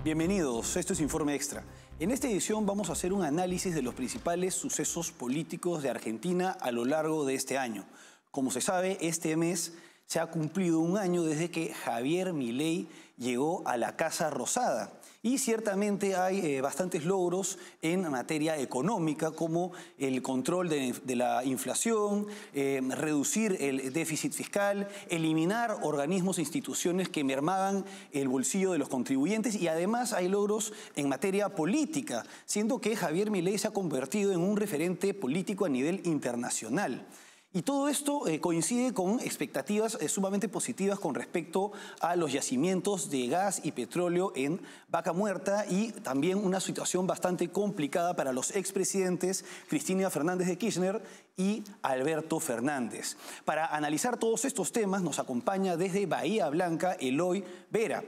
Bienvenidos, esto es Informe Extra. En esta edición vamos a hacer un análisis de los principales sucesos políticos de Argentina a lo largo de este año. Como se sabe, este mes se ha cumplido un año desde que Javier Milei llegó a la Casa Rosada. Y ciertamente hay bastantes logros en materia económica, como el control de la inflación, reducir el déficit fiscal, eliminar organismos e instituciones que mermaban el bolsillo de los contribuyentes, y además hay logros en materia política, siendo que Javier Milei se ha convertido en un referente político a nivel internacional. Y todo esto coincide con expectativas sumamente positivas con respecto a los yacimientos de gas y petróleo en Vaca Muerta, y también una situación bastante complicada para los expresidentes Cristina Fernández de Kirchner y Alberto Fernández. Para analizar todos estos temas nos acompaña desde Bahía Blanca Eloy Vera,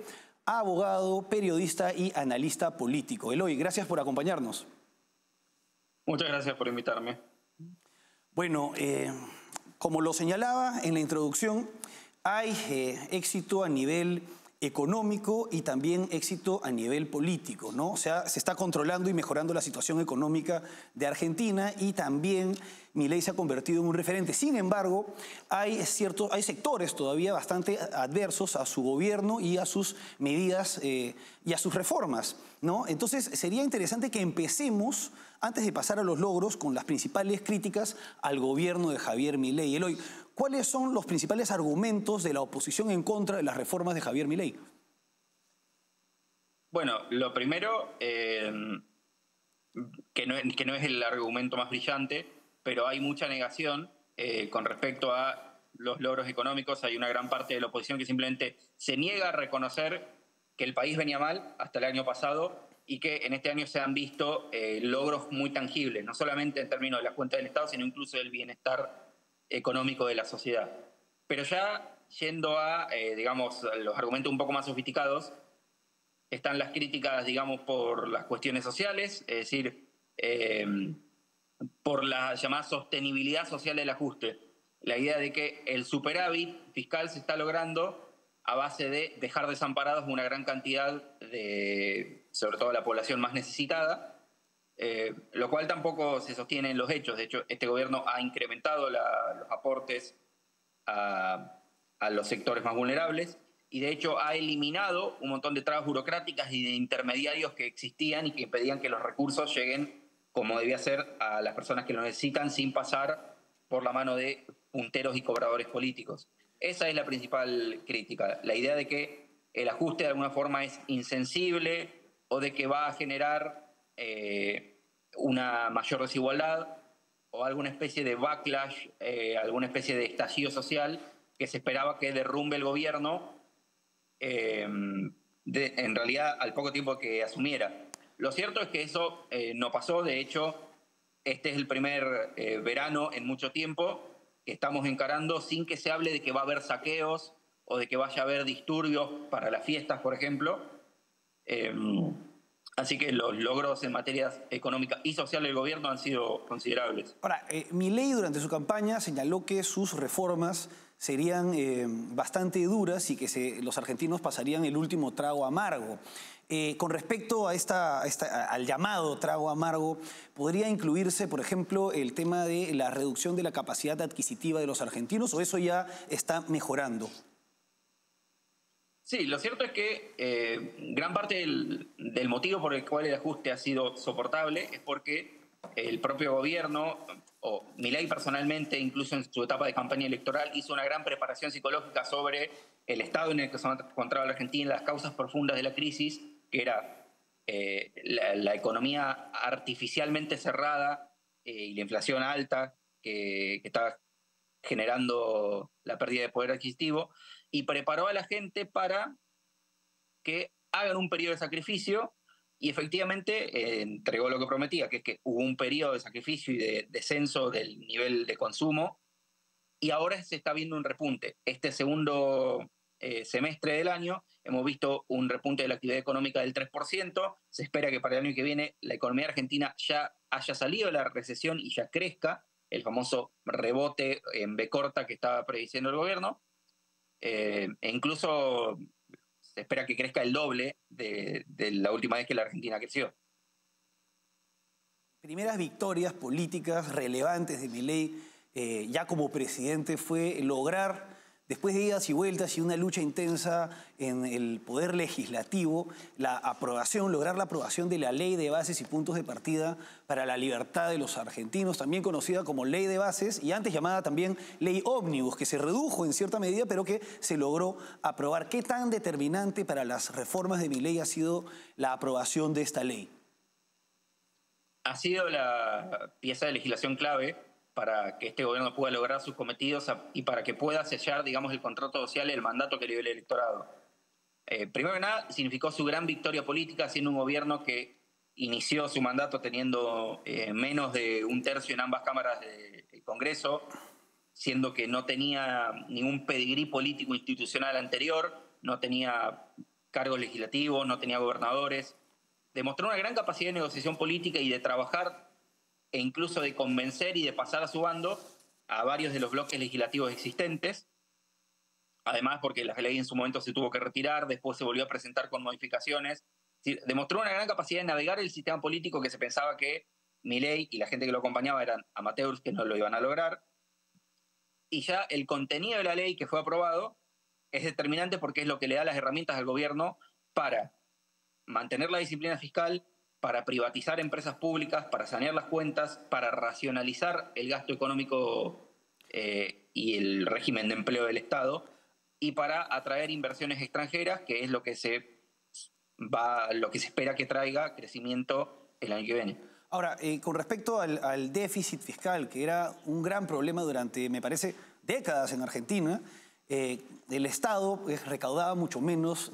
abogado, periodista y analista político. Eloy, gracias por acompañarnos. Muchas gracias por invitarme. Bueno, como lo señalaba en la introducción, hay éxito a nivel económico y también éxito a nivel político, ¿no? O sea, se está controlando y mejorando la situación económica de Argentina, y también Milei se ha convertido en un referente. Sin embargo, hay sectores todavía bastante adversos a su gobierno y a sus medidas y a sus reformas, ¿no? Entonces, sería interesante que empecemos, antes de pasar a los logros, con las principales críticas al gobierno de Javier Milei. Eloy, ¿cuáles son los principales argumentos de la oposición en contra de las reformas de Javier Milei? Bueno, lo primero, que no es el argumento más brillante, pero hay mucha negación con respecto a los logros económicos. Hay una gran parte de la oposición que simplemente se niega a reconocer que el país venía mal hasta el año pasado y que en este año se han visto logros muy tangibles, no solamente en términos de las cuentas del Estado, sino incluso del bienestar económico de la sociedad. Pero ya yendo a, digamos, los argumentos un poco más sofisticados, están las críticas, digamos, por las cuestiones sociales, es decir, por la llamada sostenibilidad social del ajuste. La idea de que el superávit fiscal se está logrando a base de dejar desamparados una gran cantidad de, sobre todo, la población más necesitada, lo cual tampoco se sostiene en los hechos. De hecho, este gobierno ha incrementado los aportes a los sectores más vulnerables, y de hecho ha eliminado un montón de trabas burocráticas y de intermediarios que existían y que impedían que los recursos lleguen como debía ser a las personas que lo necesitan, sin pasar por la mano de punteros y cobradores políticos. Esa es la principal crítica, la idea de que el ajuste de alguna forma es insensible o de que va a generar una mayor desigualdad o alguna especie de backlash, alguna especie de estallido social que se esperaba que derrumbe el gobierno en realidad al poco tiempo que asumiera. Lo cierto es que eso no pasó. De hecho, este es el primer verano en mucho tiempo que estamos encarando sin que se hable de que va a haber saqueos o de que vaya a haber disturbios para las fiestas, por ejemplo. Así que los logros en materia económica y social del gobierno han sido considerables. Ahora, Milei durante su campaña señaló que sus reformas serían bastante duras y que los argentinos pasarían el último trago amargo. Con respecto a al llamado trago amargo, ¿podría incluirse, por ejemplo, el tema de la reducción de la capacidad adquisitiva de los argentinos, o eso ya está mejorando? Sí, lo cierto es que gran parte del motivo por el cual el ajuste ha sido soportable es porque el propio gobierno, o Milei personalmente, incluso en su etapa de campaña electoral, hizo una gran preparación psicológica sobre el estado en el que se encontraba la Argentina, las causas profundas de la crisis, que era la economía artificialmente cerrada y la inflación alta que estaba generando la pérdida de poder adquisitivo, y preparó a la gente para que hagan un periodo de sacrificio, y efectivamente entregó lo que prometía, que es que hubo un periodo de sacrificio y de descenso del nivel de consumo, y ahora se está viendo un repunte. Este segundo semestre del año hemos visto un repunte de la actividad económica del 3%, se espera que para el año que viene la economía argentina ya haya salido de la recesión y ya crezca, el famoso rebote en B corta que estaba prediciendo el gobierno, e incluso se espera que crezca el doble de la última vez que la Argentina creció. Primeras victorias políticas relevantes de Milei ya como presidente fue lograr, después de idas y vueltas y una lucha intensa en el poder legislativo, lograr la aprobación de la Ley de Bases y Puntos de Partida para la Libertad de los Argentinos, también conocida como Ley de Bases y antes llamada también Ley Ómnibus, que se redujo en cierta medida, pero que se logró aprobar. ¿Qué tan determinante para las reformas de Milei ha sido la aprobación de esta ley? Ha sido la pieza de legislación clave para que este gobierno pueda lograr sus cometidos y para que pueda sellar, digamos, el contrato social y el mandato que le dio el electorado. Primero que nada, significó su gran victoria política, siendo un gobierno que inició su mandato teniendo menos de un tercio en ambas cámaras del Congreso, siendo que no tenía ningún pedigrí político institucional anterior, no tenía cargos legislativos, no tenía gobernadores. Demostró una gran capacidad de negociación política y de trabajar e incluso de convencer y de pasar a su bando a varios de los bloques legislativos existentes. Además, porque la ley en su momento se tuvo que retirar, después se volvió a presentar con modificaciones. Es decir, demostró una gran capacidad de navegar el sistema político que se pensaba que Milei y la gente que lo acompañaba eran amateurs que no lo iban a lograr. Y ya el contenido de la ley que fue aprobado es determinante porque es lo que le da las herramientas al gobierno para mantener la disciplina fiscal, para privatizar empresas públicas, para sanear las cuentas, para racionalizar el gasto económico y el régimen de empleo del Estado, y para atraer inversiones extranjeras, que es lo que se espera que traiga crecimiento el año que viene. Ahora, con respecto al déficit fiscal, que era un gran problema durante, me parece, décadas en Argentina, el Estado recaudaba mucho menos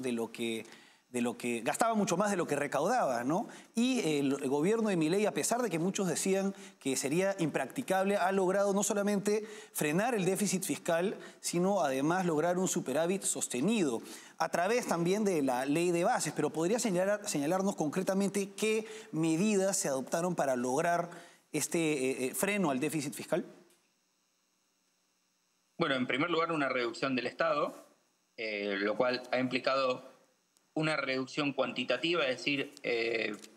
gastaba mucho más de lo que recaudaba, ¿no? Y el gobierno de Milei, a pesar de que muchos decían que sería impracticable, ha logrado no solamente frenar el déficit fiscal, sino además lograr un superávit sostenido, a través también de la Ley de Bases. Pero ¿podría señalarnos concretamente qué medidas se adoptaron para lograr este freno al déficit fiscal? Bueno, en primer lugar, una reducción del Estado, lo cual ha implicado una reducción cuantitativa, es decir,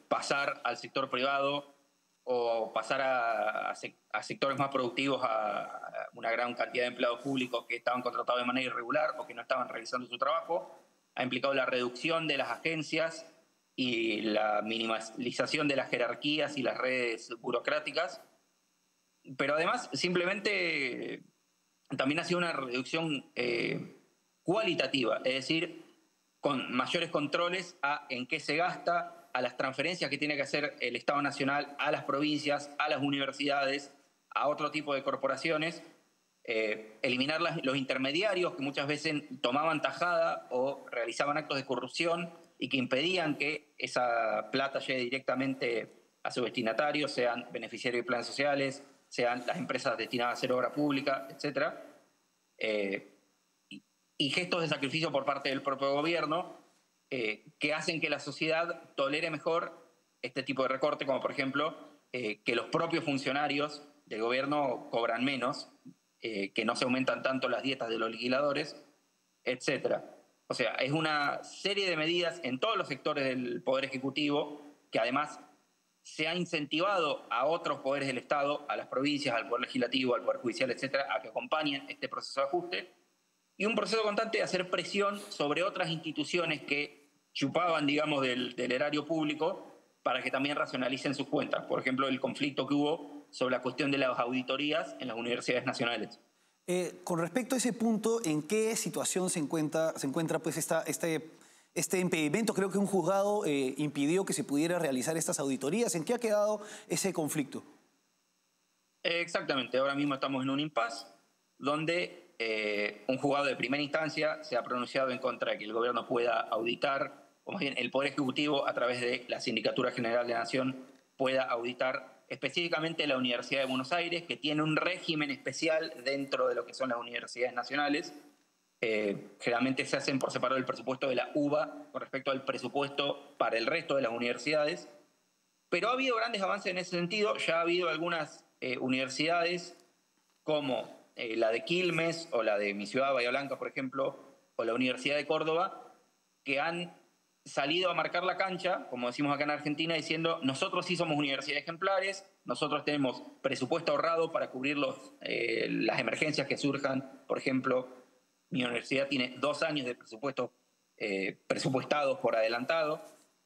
pasar al sector privado o pasar a sectores más productivos a una gran cantidad de empleados públicos que estaban contratados de manera irregular o que no estaban realizando su trabajo. Ha implicado la reducción de las agencias y la minimalización de las jerarquías y las redes burocráticas. Pero además, simplemente también ha sido una reducción cualitativa, es decir, con mayores controles a en qué se gasta, a las transferencias que tiene que hacer el Estado Nacional a las provincias, a las universidades, a otro tipo de corporaciones, eliminar los intermediarios que muchas veces tomaban tajada o realizaban actos de corrupción y que impedían que esa plata llegue directamente a sus destinatarios, sean beneficiarios de planes sociales, sean las empresas destinadas a hacer obra pública, etc. Y gestos de sacrificio por parte del propio gobierno que hacen que la sociedad tolere mejor este tipo de recorte, como por ejemplo que los propios funcionarios del gobierno cobran menos, que no se aumentan tanto las dietas de los legisladores, etc. O sea, es una serie de medidas en todos los sectores del Poder Ejecutivo que además se ha incentivado a otros poderes del Estado, a las provincias, al Poder Legislativo, al Poder Judicial, etc., a que acompañen este proceso de ajuste. Y un proceso constante de hacer presión sobre otras instituciones que chupaban, digamos, del erario público para que también racionalicen sus cuentas. Por ejemplo, el conflicto que hubo sobre la cuestión de las auditorías en las universidades nacionales. Con respecto a ese punto, ¿en qué situación se encuentra pues este impedimento? Creo que un juzgado impidió que se pudiera realizar estas auditorías. ¿En qué ha quedado ese conflicto? Exactamente. Ahora mismo estamos en un impasse donde un juzgado de primera instancia se ha pronunciado en contra de que el gobierno pueda auditar, o más bien el Poder Ejecutivo a través de la Sindicatura General de la Nación pueda auditar específicamente la Universidad de Buenos Aires, que tiene un régimen especial dentro de lo que son las universidades nacionales. Generalmente se hacen por separado el presupuesto de la UBA con respecto al presupuesto para el resto de las universidades. Pero ha habido grandes avances en ese sentido. Ya ha habido algunas universidades como la de Quilmes o la de mi ciudad, Bahía Blanca, por ejemplo, o la Universidad de Córdoba, que han salido a marcar la cancha, como decimos acá en Argentina, diciendo nosotros sí somos universidades ejemplares, nosotros tenemos presupuesto ahorrado para cubrir las emergencias que surjan. Por ejemplo, mi universidad tiene 2 años de presupuesto presupuestados por adelantado,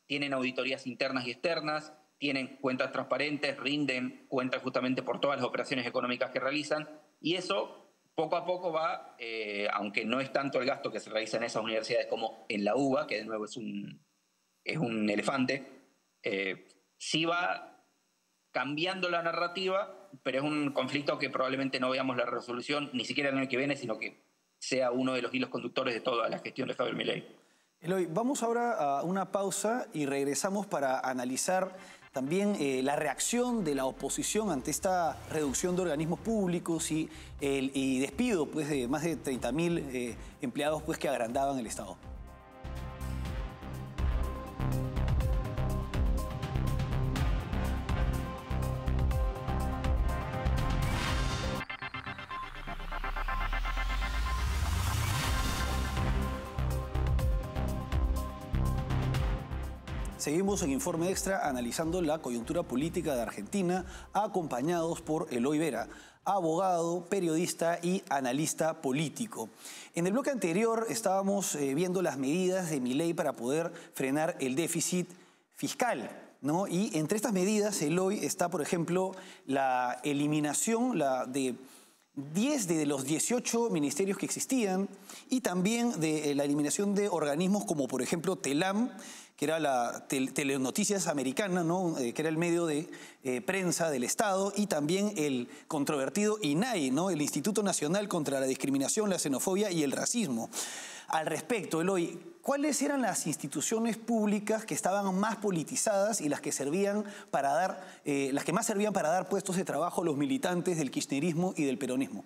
tienen auditorías internas y externas, tienen cuentas transparentes, rinden cuentas justamente por todas las operaciones económicas que realizan, y eso poco a poco va, aunque no es tanto el gasto que se realiza en esas universidades como en la UBA, que de nuevo es un elefante, sí va cambiando la narrativa, pero es un conflicto que probablemente no veamos la resolución ni siquiera el año que viene, sino que sea uno de los hilos conductores de toda la gestión de Javier Milei. Eloy, vamos ahora a una pausa y regresamos para analizar también la reacción de la oposición ante esta reducción de organismos públicos y despido pues, de más de 30.000 empleados pues, que agrandaban el Estado. Seguimos en Informe Extra analizando la coyuntura política de Argentina, acompañados por Eloy Vera, abogado, periodista y analista político. En el bloque anterior estábamos viendo las medidas de Milei para poder frenar el déficit fiscal, ¿no? Y entre estas medidas, Eloy, está, por ejemplo, la eliminación de 10 de los 18 ministerios que existían y también de la eliminación de organismos como, por ejemplo, TELAM, que era la Telenoticias Americana, ¿no? Que era el medio de prensa del Estado, y también el controvertido INAI, ¿no? El Instituto Nacional contra la Discriminación, la Xenofobia y el Racismo. Al respecto, Eloy, ¿cuáles eran las instituciones públicas que estaban más politizadas y las que más servían para dar puestos de trabajo a los militantes del kirchnerismo y del peronismo?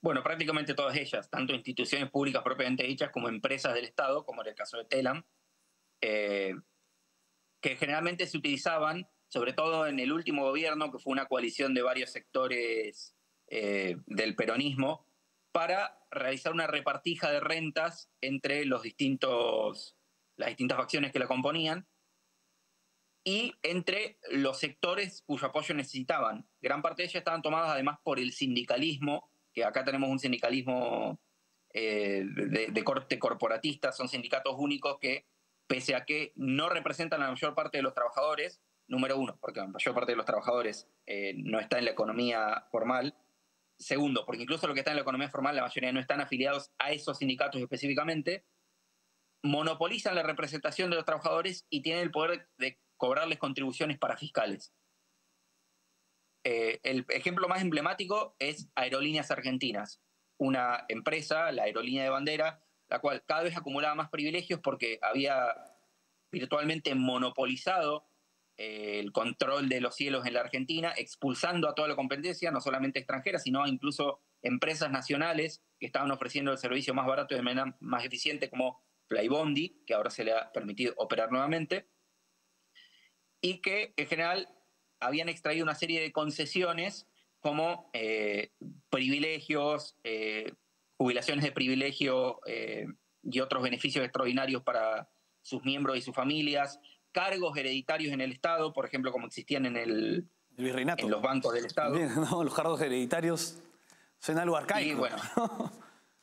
Bueno, prácticamente todas ellas, tanto instituciones públicas propiamente dichas como empresas del Estado, como en el caso de TELAM, que generalmente se utilizaban, sobre todo en el último gobierno, que fue una coalición de varios sectores del peronismo, para realizar una repartija de rentas entre las distintas facciones que la componían y entre los sectores cuyo apoyo necesitaban. Gran parte de ellas estaban tomadas además por el sindicalismo, que acá tenemos un sindicalismo de corte corporatista, son sindicatos únicos que, pese a que no representan a la mayor parte de los trabajadores, número uno, porque la mayor parte de los trabajadores no está en la economía formal. Segundo, porque incluso los que están en la economía formal, la mayoría no están afiliados a esos sindicatos específicamente, monopolizan la representación de los trabajadores y tienen el poder de cobrarles contribuciones para fiscales. El ejemplo más emblemático es Aerolíneas Argentinas, una empresa, la aerolínea de bandera, la cual cada vez acumulaba más privilegios porque había virtualmente monopolizado el control de los cielos en la Argentina, expulsando a toda la competencia, no solamente extranjera, sino incluso empresas nacionales que estaban ofreciendo el servicio más barato y de manera más eficiente, como Flybondi, que ahora se le ha permitido operar nuevamente, y que en general habían extraído una serie de concesiones como privilegios, jubilaciones de privilegio y otros beneficios extraordinarios para sus miembros y sus familias, cargos hereditarios en el Estado, por ejemplo, como existían en los bancos del Estado. Bien, ¿no? Los cargos hereditarios suena algo arcaico. Y, bueno,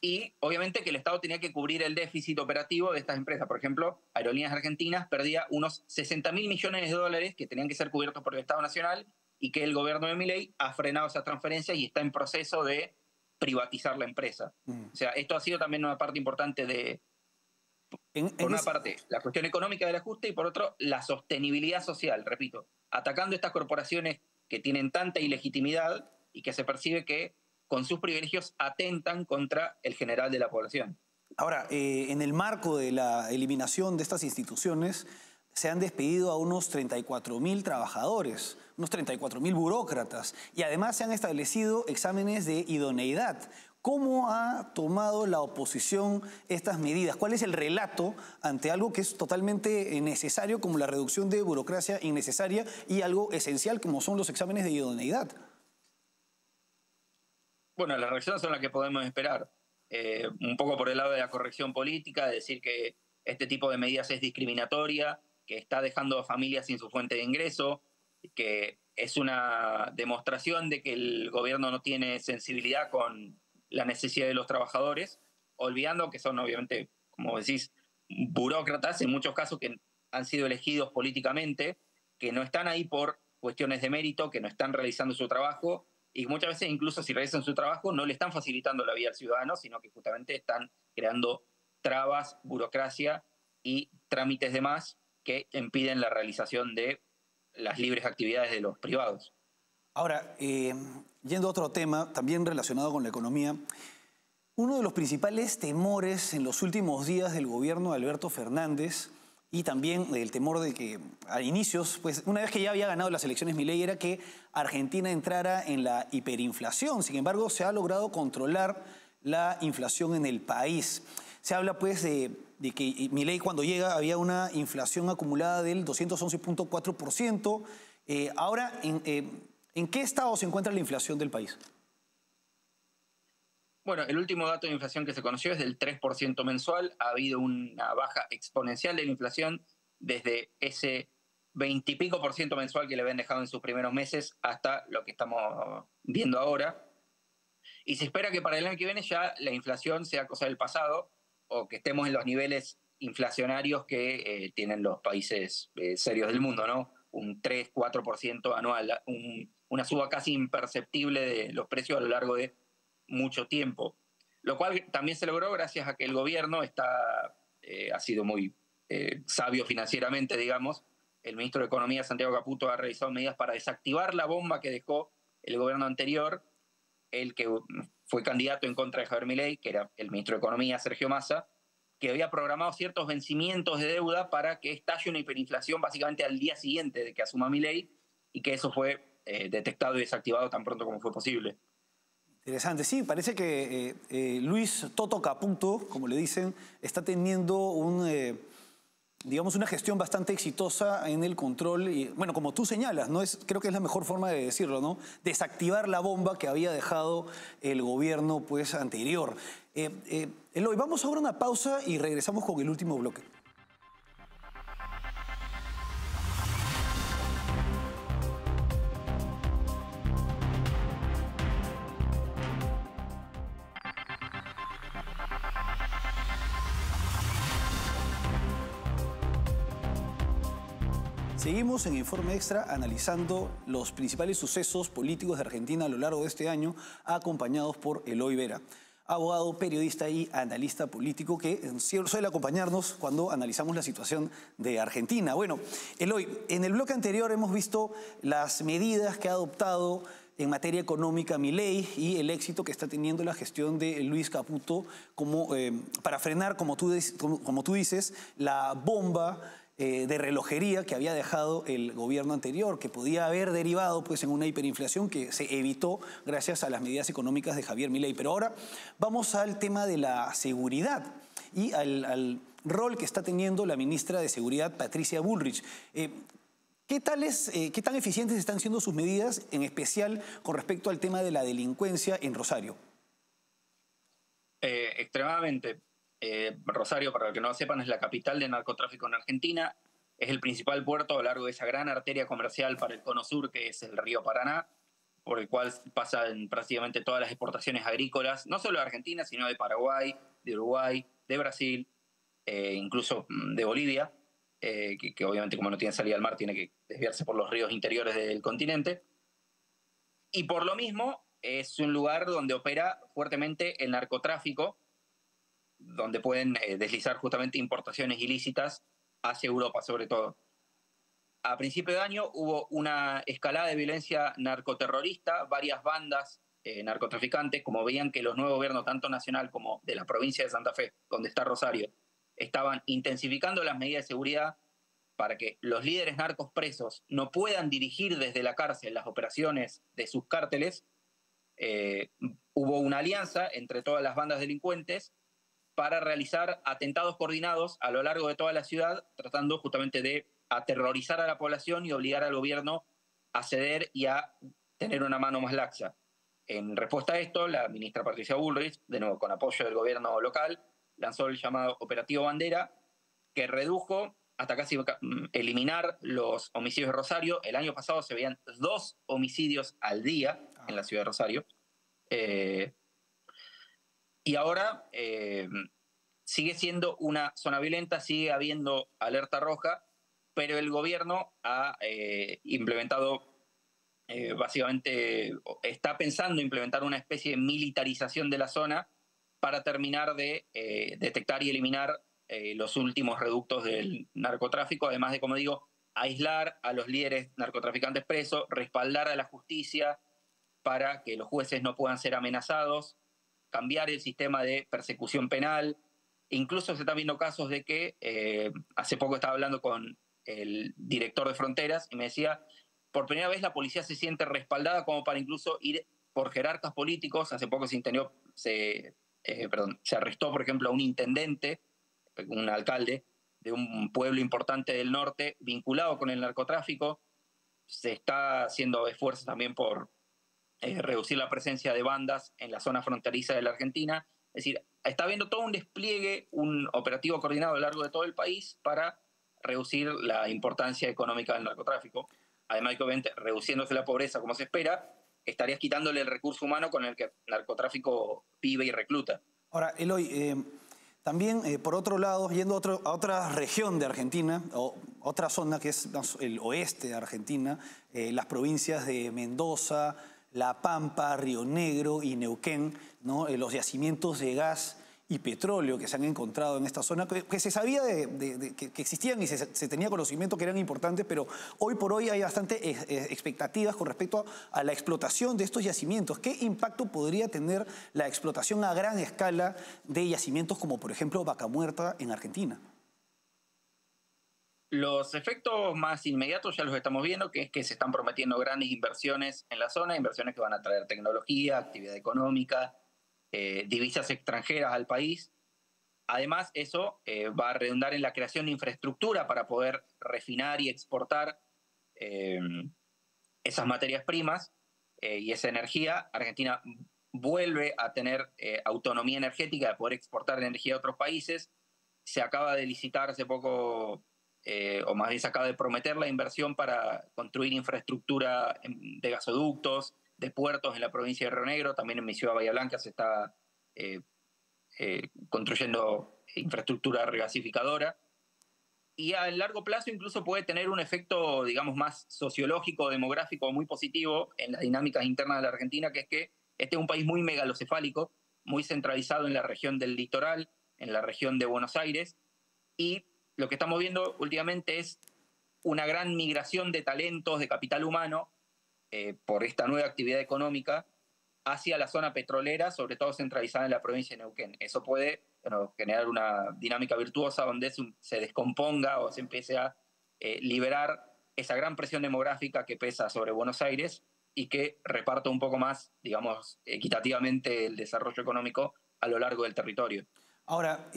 y obviamente que el Estado tenía que cubrir el déficit operativo de estas empresas. Por ejemplo, Aerolíneas Argentinas perdía unos 60.000 millones de dólares que tenían que ser cubiertos por el Estado Nacional y que el gobierno de Milei ha frenado esas transferencias y está en proceso de privatizar la empresa. O sea, esto ha sido también una parte importante por una parte, la cuestión económica del ajuste y por otro, la sostenibilidad social, repito, atacando estas corporaciones que tienen tanta ilegitimidad y que se percibe que con sus privilegios atentan contra el general de la población. Ahora, en el marco de la eliminación de estas instituciones, se han despedido a unos 34.000 trabajadores, unos 34.000 burócratas, y además se han establecido exámenes de idoneidad. ¿Cómo ha tomado la oposición estas medidas? ¿Cuál es el relato ante algo que es totalmente necesario, como la reducción de burocracia innecesaria, y algo esencial, como son los exámenes de idoneidad? Bueno, las reacciones son las que podemos esperar. Un poco por el lado de la corrección política, de decir que este tipo de medidas es discriminatoria, que está dejando a familias sin su fuente de ingreso, que es una demostración de que el gobierno no tiene sensibilidad con la necesidad de los trabajadores, olvidando que son obviamente, como decís, burócratas en muchos casos que han sido elegidos políticamente, que no están ahí por cuestiones de mérito, que no están realizando su trabajo y muchas veces incluso si realizan su trabajo no le están facilitando la vida al ciudadano, sino que justamente están creando trabas, burocracia y trámites de más que impiden la realización de las libres actividades de los privados. Ahora, yendo a otro tema, también relacionado con la economía, uno de los principales temores en los últimos días del gobierno de Alberto Fernández y también el temor de que a inicios, pues una vez que ya había ganado las elecciones Milei, era que Argentina entrara en la hiperinflación. Sin embargo, se ha logrado controlar la inflación en el país. Se habla pues de que Milei cuando llega había una inflación acumulada del 211.4%. Ahora, ¿en qué estado se encuentra la inflación del país? Bueno, el último dato de inflación que se conoció es del 3% mensual. Ha habido una baja exponencial de la inflación desde ese 20 y pico por ciento mensual que le habían dejado en sus primeros meses hasta lo que estamos viendo ahora. Y se espera que para el año que viene ya la inflación sea cosa del pasado o que estemos en los niveles inflacionarios que tienen los países serios del mundo, ¿no? Un 3-4% anual, una suba casi imperceptible de los precios a lo largo de mucho tiempo, lo cual también se logró gracias a que el gobierno ha sido muy sabio financieramente, digamos. El ministro de Economía, Santiago Caputo, ha realizado medidas para desactivar la bomba que dejó el gobierno anterior, el que fue candidato en contra de Javier Milei, que era el ministro de Economía, Sergio Massa, que había programado ciertos vencimientos de deuda para que estalle una hiperinflación básicamente al día siguiente de que asuma Milei, y que eso fue detectado y desactivado tan pronto como fue posible. Interesante, sí, parece que Luis Toto Caputo, como le dicen, está teniendo digamos, una gestión bastante exitosa en el control. Y, bueno, como tú señalas, creo que es la mejor forma de decirlo, ¿no? Desactivar la bomba que había dejado el gobierno pues, anterior. Eloy, vamos ahora a una pausa y regresamos con el último bloque. Seguimos en Informe Extra analizando los principales sucesos políticos de Argentina a lo largo de este año, acompañados por Eloy Vera, abogado, periodista y analista político que suele acompañarnos cuando analizamos la situación de Argentina. Bueno, Eloy, en el bloque anterior hemos visto las medidas que ha adoptado en materia económica Milei y el éxito que está teniendo la gestión de Luis Caputo para frenar, como tú dices, la bomba de relojería que había dejado el gobierno anterior, que podía haber derivado pues, en una hiperinflación que se evitó gracias a las medidas económicas de Javier Milei. Pero ahora vamos al tema de la seguridad y al rol que está teniendo la ministra de Seguridad, Patricia Bullrich. ¿Qué tan eficientes están siendo sus medidas, en especial con respecto al tema de la delincuencia en Rosario? Extremadamente. Rosario, para los que no lo sepan, es la capital del narcotráfico en Argentina, es el principal puerto a lo largo de esa gran arteria comercial para el cono sur, que es el río Paraná, por el cual pasan prácticamente todas las exportaciones agrícolas, no solo de Argentina, sino de Paraguay, de Uruguay, de Brasil, incluso de Bolivia, que obviamente como no tiene salida al mar tiene que desviarse por los ríos interiores del continente. Y por lo mismo es un lugar donde opera fuertemente el narcotráfico, donde pueden deslizar justamente importaciones ilícitas hacia Europa, sobre todo. A principio de año hubo una escalada de violencia narcoterrorista, varias bandas narcotraficantes, como veían que los nuevos gobiernos, tanto nacional como de la provincia de Santa Fe, donde está Rosario, estaban intensificando las medidas de seguridad para que los líderes narcos presos no puedan dirigir desde la cárcel las operaciones de sus cárteles. Hubo una alianza entre todas las bandas delincuentes para realizar atentados coordinados a lo largo de toda la ciudad, tratando justamente de aterrorizar a la población y obligar al gobierno a ceder y a tener una mano más laxa. En respuesta a esto, la ministra Patricia Bullrich, de nuevo con apoyo del gobierno local, lanzó el llamado Operativo Bandera, que redujo hasta casi eliminar los homicidios de Rosario. El año pasado se veían 2 homicidios al día en la ciudad de Rosario. Y ahora sigue siendo una zona violenta, sigue habiendo alerta roja, pero el gobierno ha implementado, básicamente, está pensando implementar una especie de militarización de la zona para terminar de detectar y eliminar los últimos reductos del narcotráfico, además de, como digo, aislar a los líderes narcotraficantes presos, respaldar a la justicia para que los jueces no puedan ser amenazados, cambiar el sistema de persecución penal. Incluso se están viendo casos de que, hace poco estaba hablando con el director de Fronteras y me decía, por primera vez la policía se siente respaldada como para incluso ir por jerarcas políticos. Hace poco se arrestó, por ejemplo, a un intendente, un alcalde de un pueblo importante del norte vinculado con el narcotráfico. Se está haciendo esfuerzos también por reducir la presencia de bandas en la zona fronteriza de la Argentina. Es decir, está habiendo todo un despliegue, un operativo coordinado a lo largo de todo el país para reducir la importancia económica del narcotráfico. Además de que, obviamente, reduciéndose la pobreza como se espera, estarías quitándole el recurso humano con el que el narcotráfico vive y recluta. Ahora, Eloy, también, por otro lado, yendo a otra región de Argentina, o otra zona que es el oeste de Argentina, las provincias de Mendoza, La Pampa, Río Negro y Neuquén, ¿no? Los yacimientos de gas y petróleo que se han encontrado en esta zona, que se sabía que existían y se tenía conocimiento que eran importantes, pero hoy por hoy hay bastante expectativas con respecto a la explotación de estos yacimientos. ¿Qué impacto podría tener la explotación a gran escala de yacimientos como, por ejemplo, Vaca Muerta en Argentina? Los efectos más inmediatos ya los estamos viendo, que es que se están prometiendo grandes inversiones en la zona, inversiones que van a traer tecnología, actividad económica, divisas extranjeras al país. Además, eso va a redundar en la creación de infraestructura para poder refinar y exportar esas materias primas y esa energía. Argentina vuelve a tener autonomía energética, de poder exportar energía a otros países. Se acaba de licitar hace poco, o más bien se acaba de prometer la inversión para construir infraestructura de gasoductos, de puertos en la provincia de Río Negro. También en mi ciudad, Bahía Blanca, se está construyendo infraestructura regasificadora. Y a largo plazo incluso puede tener un efecto, digamos, más sociológico, demográfico, muy positivo en las dinámicas internas de la Argentina, que es que este es un país muy megalocefálico, muy centralizado en la región del litoral, en la región de Buenos Aires, y lo que estamos viendo últimamente es una gran migración de talentos, de capital humano, por esta nueva actividad económica hacia la zona petrolera, sobre todo centralizada en la provincia de Neuquén. Eso puede generar una dinámica virtuosa donde se descomponga o se empiece a liberar esa gran presión demográfica que pesa sobre Buenos Aires y que reparta un poco más, digamos, equitativamente el desarrollo económico a lo largo del territorio. Ahora,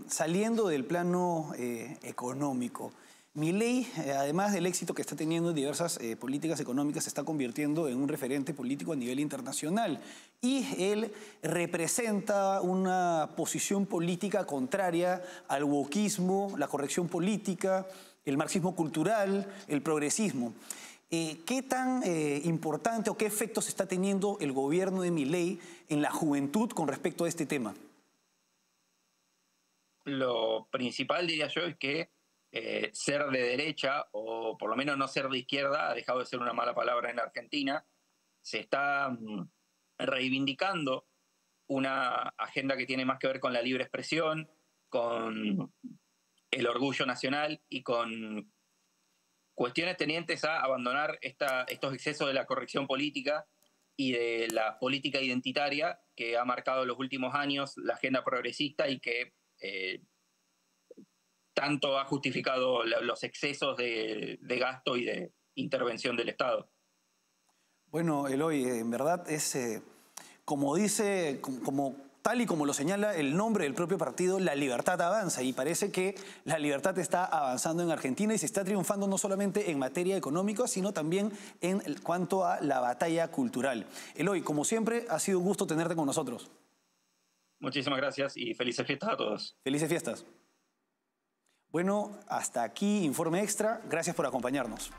saliendo del plano económico, Milei, además del éxito que está teniendo en diversas políticas económicas, se está convirtiendo en un referente político a nivel internacional. Y él representa una posición política contraria al wokismo, la corrección política, el marxismo cultural, el progresismo. ¿Qué tan importante o qué efectos está teniendo el gobierno de Milei en la juventud con respecto a este tema? Lo principal, diría yo, es que ser de derecha, o por lo menos no ser de izquierda, ha dejado de ser una mala palabra en Argentina. Se está reivindicando una agenda que tiene más que ver con la libre expresión, con el orgullo nacional y con cuestiones tendientes a abandonar estos excesos de la corrección política y de la política identitaria que ha marcado en los últimos años la agenda progresista y que tanto ha justificado los excesos de gasto y de intervención del Estado. Bueno, Eloy, en verdad es, como dice, tal y como lo señala el nombre del propio partido, la libertad avanza, y parece que la libertad está avanzando en Argentina y se está triunfando no solamente en materia económica, sino también en cuanto a la batalla cultural. Eloy, como siempre, ha sido un gusto tenerte con nosotros. Muchísimas gracias y felices fiestas a todos. Felices fiestas. Bueno, hasta aquí Informe Extra. Gracias por acompañarnos.